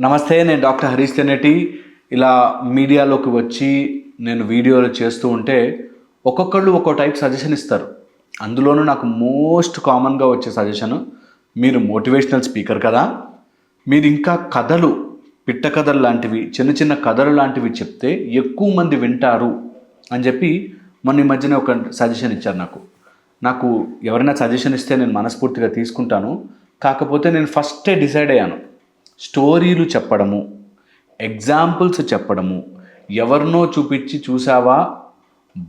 నమస్తే, నేను డాక్టర్ హరీష్ తెనేటి. ఇలా మీడియాలోకి వచ్చి నేను వీడియోలు చేస్తూ ఉంటే ఒక్కొక్కళ్ళు ఒక్కో టైప్ సజెషన్ ఇస్తారు. అందులోనూ నాకు మోస్ట్ కామన్గా వచ్చే సజెషను, మీరు మోటివేషనల్ స్పీకర్ కదా, మీరు ఇంకా కథలు, పిట్ట కథలు లాంటివి, చిన్న చిన్న కథలు లాంటివి చెప్తే ఎక్కువ మంది వింటారు అని చెప్పి మొన్న ఈ మధ్యన ఒక సజెషన్ ఇచ్చారు నాకు ఎవరైనా సజెషన్ ఇస్తే నేను మనస్ఫూర్తిగా తీసుకుంటాను. కాకపోతే నేను ఫస్టే డిసైడ్ అయ్యాను, స్టోరీలు చెప్పడము, ఎగ్జాంపుల్స్ చెప్పడము, ఎవరినో చూపించి చూసావా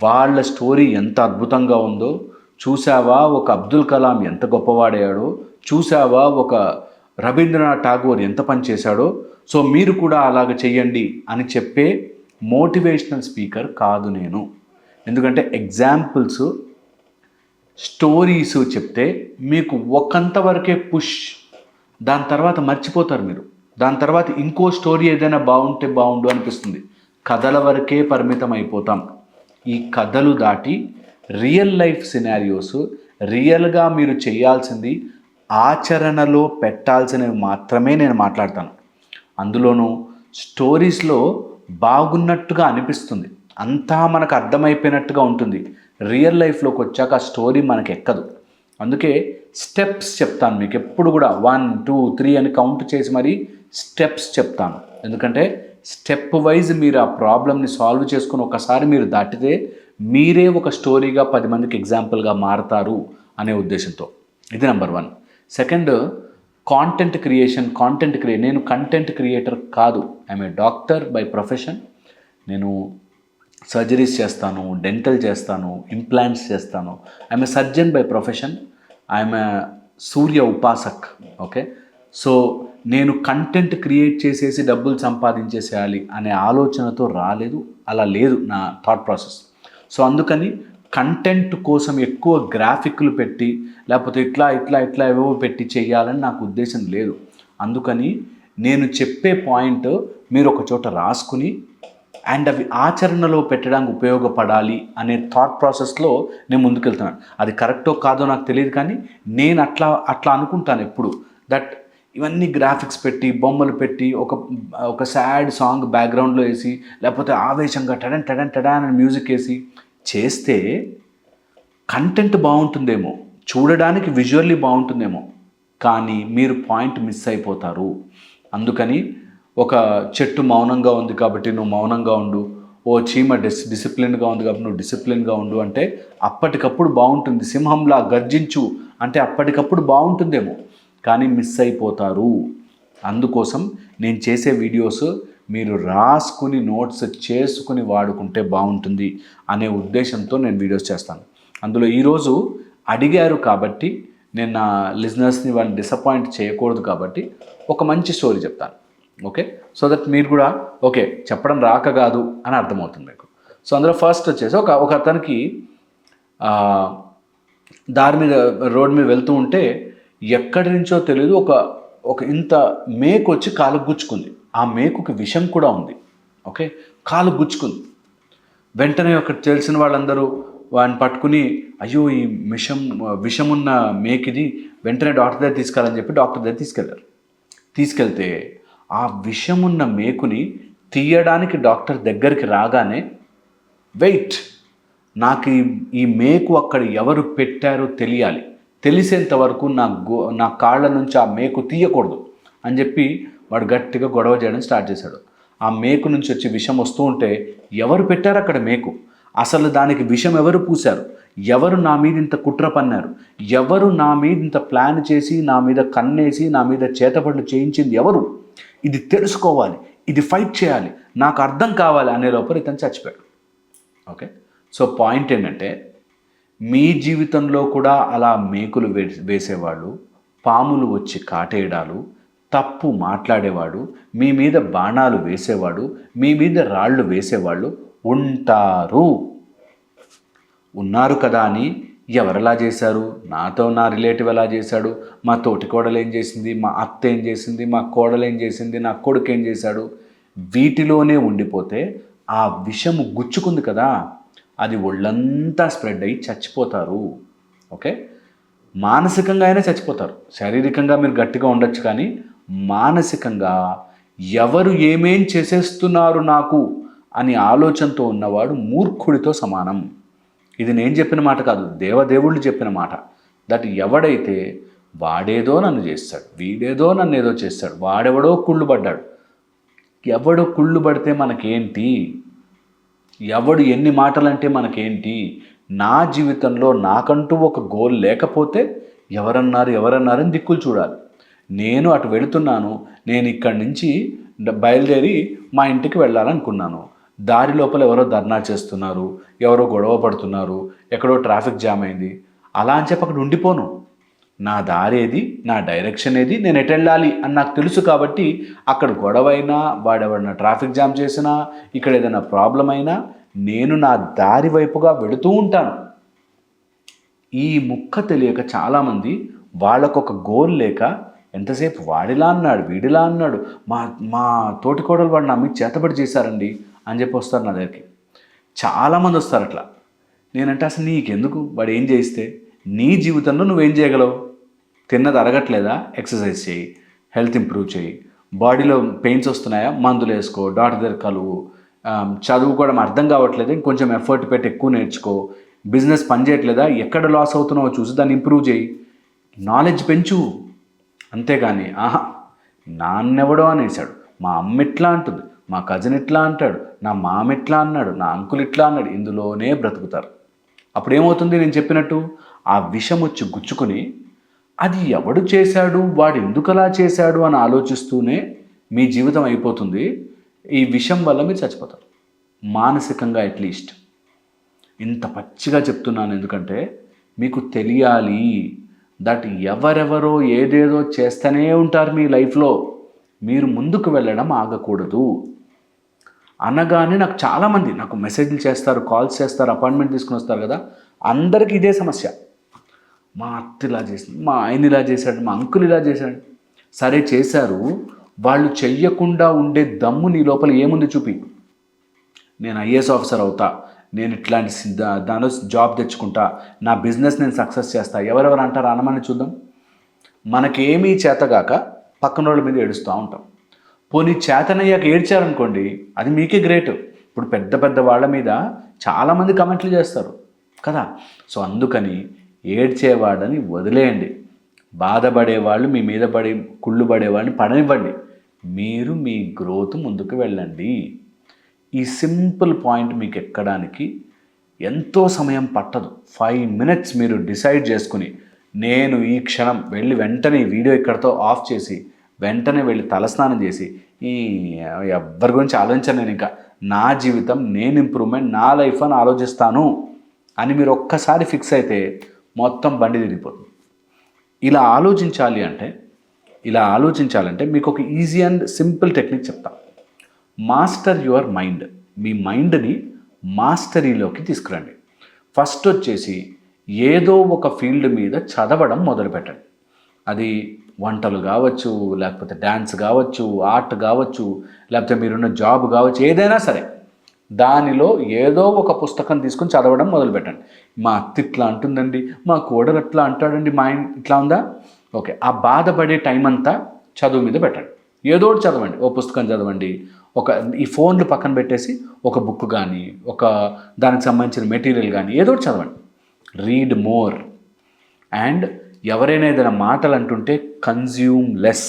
వాళ్ళ స్టోరీ ఎంత అద్భుతంగా ఉందో, చూసావా ఒక అబ్దుల్ కలాం ఎంత గొప్పవాడయ్యాడో, చూసావా ఒక రవీంద్రనాథ్ ఠాగూర్ ఎంత పని చేశాడో, సో మీరు కూడా అలాగ చెయ్యండి అని చెప్పే మోటివేషనల్ స్పీకర్ కాదు నేను. ఎందుకంటే ఎగ్జాంపుల్స్, స్టోరీస్ చెప్తే మీకు ఒకంతవరకే పుష్, దాని తర్వాత మర్చిపోతారు మీరు. దాని తర్వాత ఇంకో స్టోరీ ఏదైనా బాగుంటే బాగుండు అనిపిస్తుంది. కథల వరకే పరిమితం అయిపోతాం. ఈ కథలు దాటి రియల్ లైఫ్ సినారియోస్, రియల్గా మీరు చేయాల్సింది ఆచరణలో పెట్టాల్సినవి మాత్రమే నేను మాట్లాడతాను. అందులోనూ స్టోరీస్లో బాగున్నట్టుగా అనిపిస్తుంది, అంతా మనకు అర్థమైపోయినట్టుగా ఉంటుంది. రియల్ లైఫ్లోకి వచ్చాక ఆ స్టోరీ మనకు ఎక్కదు. అందుకే స్టెప్స్ చెప్తాను మీకు ఎప్పుడు కూడా. 1, 2, 3 అని కౌంట్ చేసి మరీ స్టెప్స్ చెప్తాను. ఎందుకంటే స్టెప్ వైజ్ మీరు ఆ ప్రాబ్లమ్ని సాల్వ్ చేసుకుని ఒకసారి మీరు దాటితే మీరే ఒక స్టోరీగా 10 మందికి ఎగ్జాంపుల్గా మారతారు అనే ఉద్దేశంతో. ఇది నెంబర్ 1. సెకండ్, నేను కంటెంట్ క్రియేటర్ కాదు. I'm a doctor by profession. నేను సర్జరీస్ చేస్తాను, డెంటల్ చేస్తాను, ఇంప్లాంట్స్ చేస్తాను. I'm a surgeon by profession. I'm a Surya ఉపాసక్. ఓకే, సో నేను కంటెంట్ క్రియేట్ చేసేసి డబ్బులు సంపాదించేసేయాలి అనే ఆలోచనతో రాలేదు, అలా లేదు నా థాట్ ప్రాసెస్. సో అందుకని కంటెంట్ కోసం ఎక్కువ గ్రాఫిక్లు పెట్టి లేకపోతే ఇట్లా ఏవో పెట్టి చేయాలని నాకు ఉద్దేశం లేదు. అందుకని నేను చెప్పే పాయింట్ మీరు ఒక చోట రాసుకుని అండ్ అవి ఆచరణలో పెట్టడానికి ఉపయోగపడాలి అనే థాట్ ప్రాసెస్లో నేను ముందుకెళ్తున్నాను. అది కరెక్టో కాదో నాకు తెలియదు, కానీ నేను అట్లా అనుకుంటాను ఎప్పుడు. దట్ ఇవన్నీ గ్రాఫిక్స్ పెట్టి, బొమ్మలు పెట్టి, ఒక సాడ్ సాంగ్ బ్యాక్గ్రౌండ్లో వేసి, లేకపోతే ఆవేశంగా టడన్ టడన్ టడాన్ అని మ్యూజిక్ వేసి చేస్తే కంటెంట్ బాగుంటుందేమో, చూడడానికి విజువల్లీ బాగుంటుందేమో, కానీ మీరు పాయింట్ మిస్ అయిపోతారు. అందుకని ఒక చెట్టు మౌనంగా ఉంది కాబట్టి నువ్వు మౌనంగా ఉండు, ఓ చీమ డిసిప్లిన్గా ఉంది కాబట్టి నువ్వు డిసిప్లిన్గా ఉండు అంటే అప్పటికప్పుడు బాగుంటుంది. సింహంలా గర్జించు అంటే అప్పటికప్పుడు బాగుంటుందేమో, కానీ మిస్ అయిపోతారు. అందుకోసం నేను చేసే వీడియోస్ మీరు రాసుకుని నోట్స్ చేసుకుని వాడుకుంటే బాగుంటుంది అనే ఉద్దేశంతో నేను వీడియోస్ చేస్తాను. అందులో ఈరోజు అడిగారు కాబట్టి నేను నా లిజనర్స్ని వాళ్ళని డిసప్పాయింట్ చేయకూడదు కాబట్టి ఒక మంచి స్టోరీ చెప్తాను. ఓకే, సో దట్ మీరు కూడా ఓకే చెప్పడం రాక కాదు అని అర్థమవుతుంది మీకు. సో అందులో ఫస్ట్ వచ్చేసి ఒక అతనికి దారి మీద రోడ్ మీద వెళ్తూ ఉంటే ఎక్కడి నుంచో తెలియదు ఒక ఇంత మేకు వచ్చి కాలుకు గుచ్చుకుంది. ఆ మేకుకి విషం కూడా ఉంది. ఓకే, కాలు గుచ్చుకుంది. వెంటనే ఒక తెలిసిన వాళ్ళందరూ వాడిని పట్టుకుని, అయ్యో ఈ విషమున్న మేకిది, వెంటనే డాక్టర్ దగ్గర తీసుకెళ్ళాలని చెప్పి డాక్టర్ దగ్గర తీసుకెళ్లారు. తీసుకెళ్తే ఆ విషమున్న మేకుని తీయడానికి డాక్టర్ దగ్గరికి రాగానే, వెయిట్, నాకు ఈ మేకు అక్కడ ఎవరు పెట్టారో తెలియాలి, తెలిసేంత వరకు నా కాళ్ళ నుంచి ఆ మేకు తీయకూడదు అని చెప్పి వాడు గట్టిగా గొడవ చేయడం స్టార్ట్ చేశాడు. ఆ మేకు నుంచి వచ్చి విషం వస్తూ ఉంటే ఎవరు పెట్టారు అక్కడ మేకు, అసలు దానికి విషం ఎవరు పూశారు, ఎవరు నా మీద ఇంత కుట్ర పన్నారు, ఎవరు నా మీద ఇంత ప్లాన్ చేసి నా మీద కన్నేసి నా మీద చేతపట్లు చేయించింది ఎవరు, ఇది తెలుసుకోవాలి, ఇది ఫైట్ చేయాలి, నాకు అర్థం కావాలి అనే లోపల ఇతను చచ్చిపోయాడు. ఓకే, సో పాయింట్ ఏంటంటే మీ జీవితంలో కూడా అలా మేకులు వేసేవాళ్ళు, పాములు వచ్చి కాటేయడాలు, తప్పు మాట్లాడేవాడు, మీ మీద బాణాలు వేసేవాడు, మీ మీద రాళ్ళు వేసేవాళ్ళు ఉన్నారు కదా అని ఎవరెలా చేశారు, నాతో నా రిలేటివ్ ఎలా చేశాడు, మా తోటి కోడలు ఏం చేసింది, మా అత్త ఏం చేసింది, మా కోడలు ఏం చేసింది, నా కొడుకు ఏం చేశాడు, వీటిలోనే ఉండిపోతే ఆ విషము గుచ్చుకుంది కదా, అది ఒళ్ళంతా స్ప్రెడ్ అయ్యి చచ్చిపోతారు. ఓకే, మానసికంగా అయినా చచ్చిపోతారు. శారీరకంగా మీరు గట్టిగా ఉండొచ్చు, కానీ మానసికంగా ఎవరు ఏమేం చేసేస్తున్నారు నాకు అని ఆలోచనతో ఉన్నవాడు మూర్ఖుడితో సమానం. ఇది నేను చెప్పిన మాట కాదు, దేవదేవుళ్ళు చెప్పిన మాట. దట్ ఎవడైతే వాడేదో నన్ను చేస్తాడు, వీడేదో నన్ను ఏదో చేస్తాడు, వాడెవడో కుళ్ళు పడ్డాడు. ఎవడు కుళ్ళు పడితే మనకేంటి, ఎవడు ఎన్ని మాటలంటే మనకేంటి? నా జీవితంలో నాకంటూ ఒక గోల్ లేకపోతే ఎవరన్నారని దిక్కులు చూడాలి. నేను అటు వెళుతున్నాను, నేను ఇక్కడి నుంచి బయలుదేరి మా ఇంటికి వెళ్ళాలనుకున్నాను. దారి లోపల ఎవరో ధర్నా చేస్తున్నారు, ఎవరో గొడవ పడుతున్నారు, ఎక్కడో ట్రాఫిక్ జామ్ అయింది. అలా అని చెప్పి అక్కడ ఉండిపోను. నా దారి ఏది, నా డైరెక్షన్ ఏది, నేను ఎటు వెళ్ళాలి అని నాకు తెలుసు. కాబట్టి అక్కడ గొడవ అయినా, వాడెవడన్నా ట్రాఫిక్ జామ్ చేసినా, ఇక్కడ ఏదైనా ప్రాబ్లం అయినా నేను నా దారి వైపుగా వెళుతూ ఉంటాను. ఈ ముక్క తెలియక చాలామంది వాళ్ళకొక గోల్ లేక ఎంతసేపు వాడిలా అన్నాడు, వీడిలా అన్నాడు, మా తోటికోడలు వాడు నా మీద చేతబడి చేశారండి అని చెప్పి వస్తారు నా దగ్గరికి. చాలామంది వస్తారు అట్లా. నేనంటే అసలు నీకెందుకు, వాడు ఏం చేయిస్తే? నీ జీవితంలో నువ్వేం చేయగలవు? తిన్నది అరగట్లేదా? ఎక్సర్సైజ్ చేయి, హెల్త్ ఇంప్రూవ్ చేయి. బాడీలో పెయిన్స్ వస్తున్నాయా? మందులు వేసుకో, డాక్టర్ దగ్గర కలువు. చదువుకోవడం అర్థం కావట్లేదు, ఇంకొంచెం ఎఫర్ట్ పెట్టి ఎక్కువ నేర్చుకో. బిజినెస్ పనిచేయట్లేదా? ఎక్కడ లాస్ అవుతున్నావో చూసి దాన్ని ఇంప్రూవ్ చేయి, నాలెడ్జ్ పెంచు. అంతేగాని నాన్నెవడో అనేసాడు, మా అమ్మ ఇట్లా అంటుంది, మా కజిన్ ఇట్లా అంటాడు, నా మామ ఇట్లా అన్నాడు, నా అంకుల్ ఇట్లా అన్నాడు, ఇందులోనే బ్రతుకుతారు. అప్పుడు ఏమవుతుంది? నేను చెప్పినట్టు ఆ విషం వచ్చి గుచ్చుకొని అది ఎవడు చేశాడు, వాడు ఎందుకు అలా చేశాడు అని ఆలోచిస్తూనే మీ జీవితం అయిపోతుంది. ఈ విషం వల్ల మీరు చచ్చిపోతారు, మానసికంగా అట్లీస్ట్. ఇంత పచ్చిగా చెప్తున్నాను ఎందుకంటే మీకు తెలియాలి దట్ ఎవరెవరో ఏదేదో చేస్తూనే ఉంటారు మీ లైఫ్లో. మీరు ముందుకు వెళ్ళడం ఆగకూడదు. అనగానే నాకు చాలామంది నాకు మెసేజ్లు చేస్తారు, కాల్స్ చేస్తారు, అపాయింట్మెంట్ తీసుకుని వస్తారు కదా, అందరికీ ఇదే సమస్య. మా అత్త ఇలా చేసింది, మా ఆయన ఇలా చేశాడు, మా అంకుల్ ఇలా చేశాడు. సరే చేశారు, వాళ్ళు చెయ్యకుండా ఉండే దమ్ము నీ లోపల ఏముంది చూపి. నేను ఐఏఎస్ ఆఫీసర్ అవుతా, నేను ఇట్లాంటి దానిలో జాబ్ తెచ్చుకుంటా, నా బిజినెస్ నేను సక్సెస్ చేస్తా, ఎవరెవరు అంటారు అనమని చూద్దాం. మనకేమీ చేతగాక పక్కన వాళ్ళ మీద ఏడుస్తూ ఉంటాం. పోనీ చేతనయ్యాక ఏడ్చారనుకోండి, అది మీకే గ్రేట్. ఇప్పుడు పెద్ద పెద్ద వాళ్ళ మీద చాలామంది కమెంట్లు చేస్తారు కదా. సో అందుకని ఏడ్చేవాడని వదిలేయండి. బాధపడేవాళ్ళు మీ మీద పడి కుళ్ళు పడేవాళ్ళని పడనివ్వండి. మీరు మీ గ్రోత్ ముందుకు వెళ్ళండి. ఈ సింపుల్ పాయింట్ మీకు ఎక్కడానికి ఎంతో సమయం పట్టదు. 5 minutes మీరు డిసైడ్ చేసుకుని, నేను ఈ క్షణం వెళ్ళి వెంటనే ఈ వీడియో ఇక్కడితో ఆఫ్ చేసి వెంటనే వెళ్ళి తలస్నానం చేసి ఎవ్వరి గురించి ఆలోచించాను, నేను ఇంకా నా జీవితం, నేను ఇంప్రూవ్మెంట్, నా లైఫ్ అని ఆలోచిస్తాను అని మీరు ఒక్కసారి ఫిక్స్ అయితే మొత్తం బండి తిరిగిపోతుంది. ఇలా ఆలోచించాలంటే మీకు ఒక ఈజీ అండ్ సింపుల్ టెక్నిక్ చెప్తా. Master your mind. మీ మైండ్ని మాస్టరీలోకి తీసుకురండి. ఫస్ట్ వచ్చేసి ఏదో ఒక ఫీల్డ్ మీద చదవడం మొదలుపెట్టండి. అది వంటలు కావచ్చు, లేకపోతే డ్యాన్స్ కావచ్చు, ఆర్ట్ కావచ్చు, లేకపోతే మీరున్న జాబ్ కావచ్చు, ఏదైనా సరే దానిలో ఏదో ఒక పుస్తకం తీసుకుని చదవడం మొదలుపెట్టండి. మా అత్త ఇట్లా అంటుందండి, మా కోడలు అట్లా అంటాడండి, మా ఆయన ఇట్లా ఉందా, ఓకే, ఆ బాధపడే టైం అంతా చదువు మీద పెట్టండి. ఏదో ఒకటి చదవండి, ఓ పుస్తకం చదవండి, ఈ ఫోన్లు పక్కన పెట్టేసి ఒక బుక్ కానీ, ఒక దానికి సంబంధించిన మెటీరియల్ కానీ ఏదో ఒకటి చదవండి. Read more. అండ్ ఎవరైనా ఏదైనా మాటలు అంటుంటే కన్జ్యూమ్ లెస్.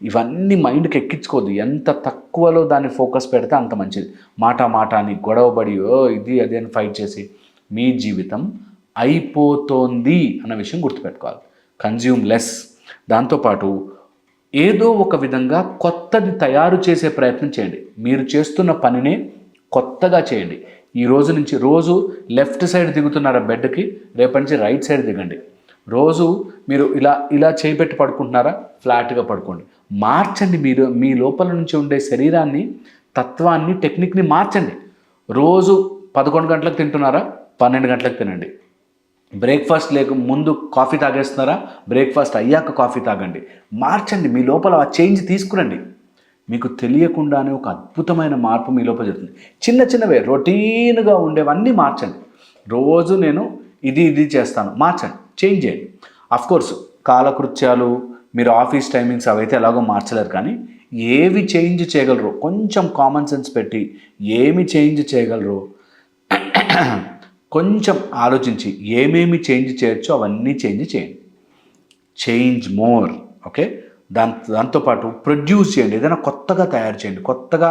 ఇవన్నీ మైండ్కి ఎక్కించుకోవద్దు. ఎంత తక్కువలో దాన్ని ఫోకస్ పెడితే అంత మంచిది. మాట అని గొడవపడి ఇది అదే అని ఫైట్ చేసి మీ జీవితం అయిపోతోంది అన్న విషయం గుర్తుపెట్టుకోవాలి. Consume less. దాంతోపాటు ఏదో ఒక విధంగా కొత్తది తయారు చేసే ప్రయత్నం చేయండి. మీరు చేస్తున్న పనినే కొత్తగా చేయండి. ఈ రోజు నుంచి రోజు లెఫ్ట్ సైడ్ దిగుతున్నారా బెడ్కి, రేపటి నుంచి రైట్ సైడ్ దిగండి. రోజు మీరు ఇలా చేయిపెట్టి పడుకుంటున్నారా, ఫ్లాట్గా పడుకోండి. మార్చండి. మీరు మీ లోపల నుంచి ఉండే శరీరాన్ని, తత్వాన్ని, టెక్నిక్ని మార్చండి. రోజు 11 గంటలకు తింటున్నారా, 12 గంటలకు తినండి. బ్రేక్ఫాస్ట్ ముందు కాఫీ తాగేస్తున్నారా, బ్రేక్ఫాస్ట్ అయ్యాక కాఫీ తాగండి. మార్చండి. మీ లోపల ఆ చేంజ్ తీసుకురండి. మీకు తెలియకుండానే ఒక అద్భుతమైన మార్పు మీ లోపల జరుగుతుంది. చిన్నవే రొటీన్గా ఉండేవన్నీ మార్చండి. రోజు నేను ఇది చేస్తాను, మార్చండి, చేంజ్ చేయండి. అఫ్కోర్స్ కాలకృత్యాలు, మీరు ఆఫీస్ టైమింగ్స్ అవైతే ఎలాగో మార్చలేరు, కానీ ఏవి చేంజ్ చేయగలరు, కొంచెం కామన్ సెన్స్ పెట్టి ఏమి చేంజ్ చేయగలరు, కొంచెం ఆలోచించి ఏమేమి చేంజ్ చేయొచ్చో అవన్నీ చేంజ్ చేయండి. Change more. ఓకే, దాంతోపాటు ప్రొడ్యూస్ చేయండి, ఏదైనా కొత్తగా తయారు చేయండి. కొత్తగా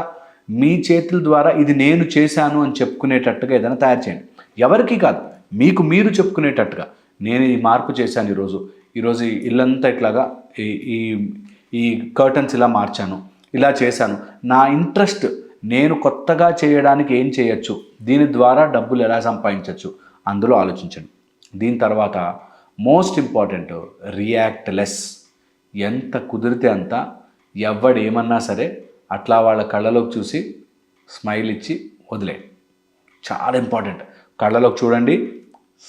మీ చేతుల ద్వారా ఇది నేను చేశాను అని చెప్పుకునేటట్టుగా ఏదైనా తయారు చేయండి. ఎవరికి కాదు, మీకు మీరు చెప్పుకునేటట్టుగా నేను ఈ మార్పు చేశాను, ఈరోజు ఈ ఇల్లంతా ఇట్లాగా ఈ ఈ ఈ కర్టన్స్ ఇలా మార్చాను, ఇలా చేశాను, నా ఇంట్రెస్ట్ నేను కొత్తగా చేయడానికి ఏం చేయొచ్చు, దీని ద్వారా డబ్బులు ఎలా సంపాదించవచ్చు అందులో ఆలోచించండి. దీని తర్వాత మోస్ట్ ఇంపార్టెంట్, రియాక్ట్ లెస్. ఎంత కుదిరితే అంత ఎవడు ఏమన్నా సరే అట్లా వాళ్ళ కళ్ళలోకి చూసి స్మైల్ ఇచ్చి వదిలేయండి. చాలా ఇంపార్టెంట్. కళ్ళలోకి చూడండి,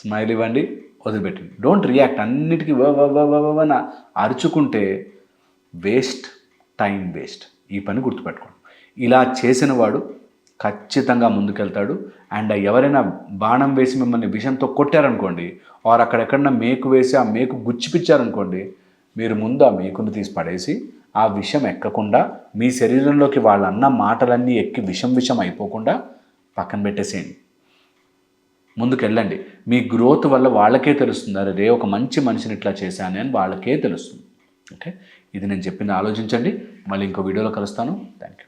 స్మైల్ ఇవ్వండి, వదిలిపెట్టండి. Don't react. అన్నిటికీ వన అరుచుకుంటే వేస్ట్, టైం వేస్ట్. ఈ పని గుర్తుపెట్టుకోండి. ఇలా చేసిన వాడు ఖచ్చితంగా ముందుకెళ్తాడు. అండ్ ఎవరైనా బాణం వేసి మిమ్మల్ని విషంతో కొట్టారనుకోండి, ఆర్ అక్కడెక్కడన్నా మేకు వేసి ఆ మేకు గుచ్చిపిచ్చారనుకోండి, మీరు ముందు ఆ మేకును తీసి పడేసి ఆ విషం ఎక్కకుండా మీ శరీరంలోకి వాళ్ళు అన్న మాటలన్నీ ఎక్కి విషం అయిపోకుండా పక్కన పెట్టేసేయండి. ముందుకు వెళ్ళండి. మీ గ్రోత్ వల్ల వాళ్ళకే తెలుస్తుంది, అరే ఒక మంచి మనిషిని ఇట్లా చేశాను అని వాళ్ళకే తెలుస్తుంది. ఓకే, ఇది నేను చెప్పింది ఆలోచించండి. మళ్ళీ ఇంకో వీడియోలో కలుస్తాను. Thank you.